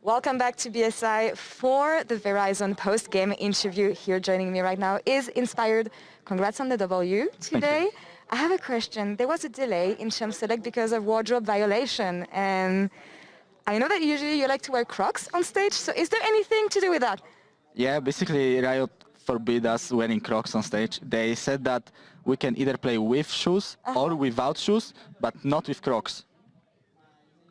Welcome back to BSI for the Verizon post-game interview. Here joining me right now is Inspired. Congrats on the W today. I have a question. There was a delay in Champ Select because of wardrobe violation, and I know that usually you like to wear Crocs on stage, so is there anything to do with that? Yeah, basically Riot forbid us wearing Crocs on stage. They said that we can either play with shoes or without shoes, but not with Crocs.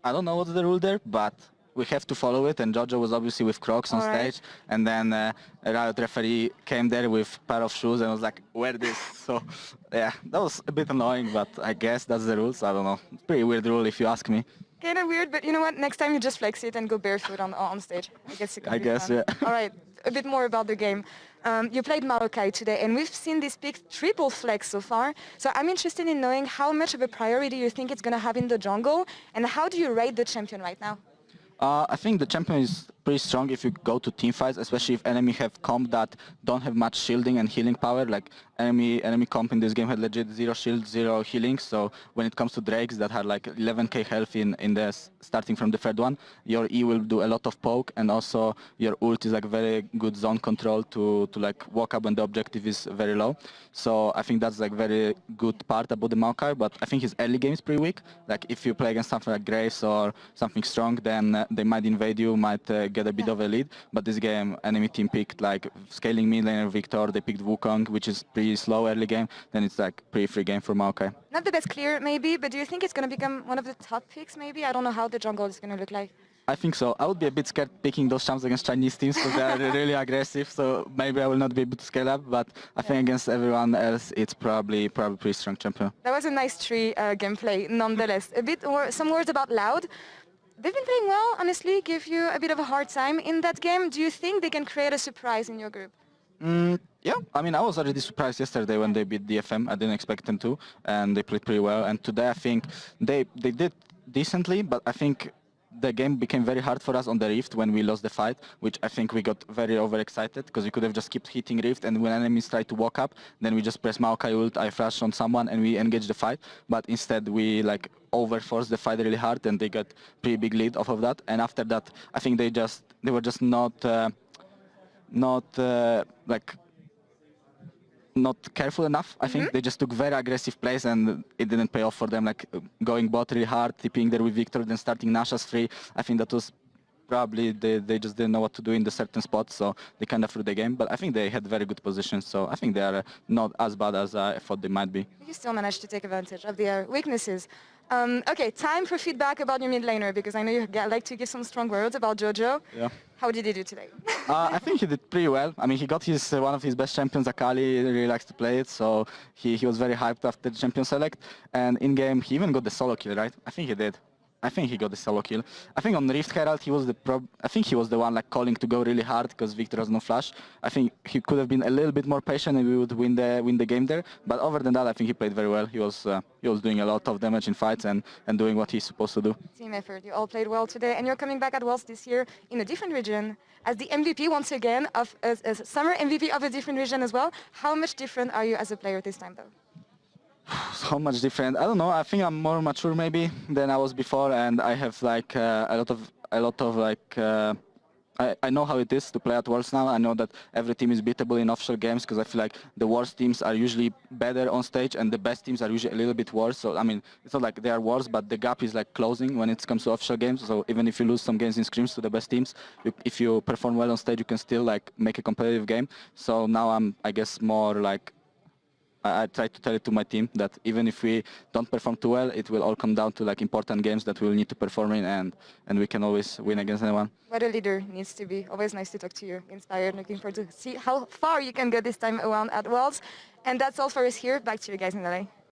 I don't know what's the rule there, but we have to follow it, and Jojo was obviously with Crocs on All right. stage, and then a Riot referee came there with a pair of shoes and was like, wear this. So yeah, that was a bit annoying, but I guess that's the rules. I don't know. It's a pretty weird rule if you ask me. Kind of weird, but you know what? Next time you just flex it and go barefoot on stage. I guess it could I be guess, fun. yeah. All right, a bit more about the game. You played Maokai today, and we've seen this big triple flex so far. So I'm interested in knowing how much of a priority you think it's going to have in the jungle, and how do you rate the champion right now? I think the champion is pretty strong if you go to team fights, especially if enemy have comp that don't have much shielding and healing power. Like enemy comp in this game had legit 0 shield, 0 healing. So when it comes to Drakes that had like 11k health in the starting from the third one, your E will do a lot of poke, and also your ult is like very good zone control to like walk up when the objective is very low. So I think that's like very good part about the Maokai, but I think his early game is pretty weak. Like if you play against something like Graves or something strong, then they might invade you, might get a bit of a lead. But this game, enemy team picked like scaling mid laner Victor, they picked Wukong, which is pretty slow early game, then it's like pretty free game for Maokai. Not the best clear, maybe, but do you think it's going to become one of the top picks, maybe? I don't know how the jungle is going to look like. I think so. I would be a bit scared picking those champs against Chinese teams because they are really aggressive, so maybe I will not be able to scale up, but I think against everyone else, it's probably pretty strong champion. That was a nice tree gameplay, nonetheless. A bit or some words about Loud. They've been playing well, honestly, give you a bit of a hard time in that game. Do you think they can create a surprise in your group? Yeah, I mean, I was already surprised yesterday when they beat DFM. I didn't expect them to, and they played pretty well. And today, I think they did decently, but I think the game became very hard for us on the Rift when we lost the fight, which I think we got very overexcited because we could have just kept hitting Rift, and when enemies tried to walk up, then we just press Maokai ult, I flash on someone, and we engage the fight. But instead, we like overforced the fight really hard, and they got pretty big lead off of that. And after that, I think they were just not careful enough. I think they just took very aggressive plays and it didn't pay off for them, like going bot really hard, TPing there with Victor, then starting Nashas free. I think that was probably they just didn't know what to do in the certain spots, so they kind of threw the game. But I think they had very good positions, so I think they are not as bad as I thought they might be. You still managed to take advantage of their weaknesses. Okay, time for feedback about your mid laner, because I know you like to give some strong words about Jojo. Yeah. How did he do today? I think he did pretty well. I mean, he got his one of his best champions, Akali. He really likes to play it, so he was very hyped after the champion select. And in game, he even got the solo kill, right? I think he did. I think he got the solo kill. I think on Rift Herald he was the one like calling to go really hard because Victor has no flash. I think he could have been a little bit more patient and we would win the game there. But other than that, I think he played very well. He was doing a lot of damage in fights and doing what he's supposed to do. Team effort. You all played well today, and you're coming back at Worlds this year in a different region as the MVP once again of as summer MVP of a different region as well. How much different are you as a player this time, though? So much different. I don't know. I think I'm more mature maybe than I was before, and I have like a lot of like. I know how it is to play at Worlds now. I know that every team is beatable in official games because I feel like the worst teams are usually better on stage and the best teams are usually a little bit worse. So I mean, it's not like they are worse, but the gap is like closing when it comes to official games. So even if you lose some games in scrims to the best teams, if you perform well on stage, you can still like make a competitive game. So now I'm, I guess, more like. I try to tell it to my team that even if we don't perform too well, it will all come down to like important games that we will need to perform in, and we can always win against anyone. What a leader needs to be. Always nice to talk to you. Inspired. Looking forward to see how far you can go this time around at Worlds. And that's all for us here. Back to you guys in LA.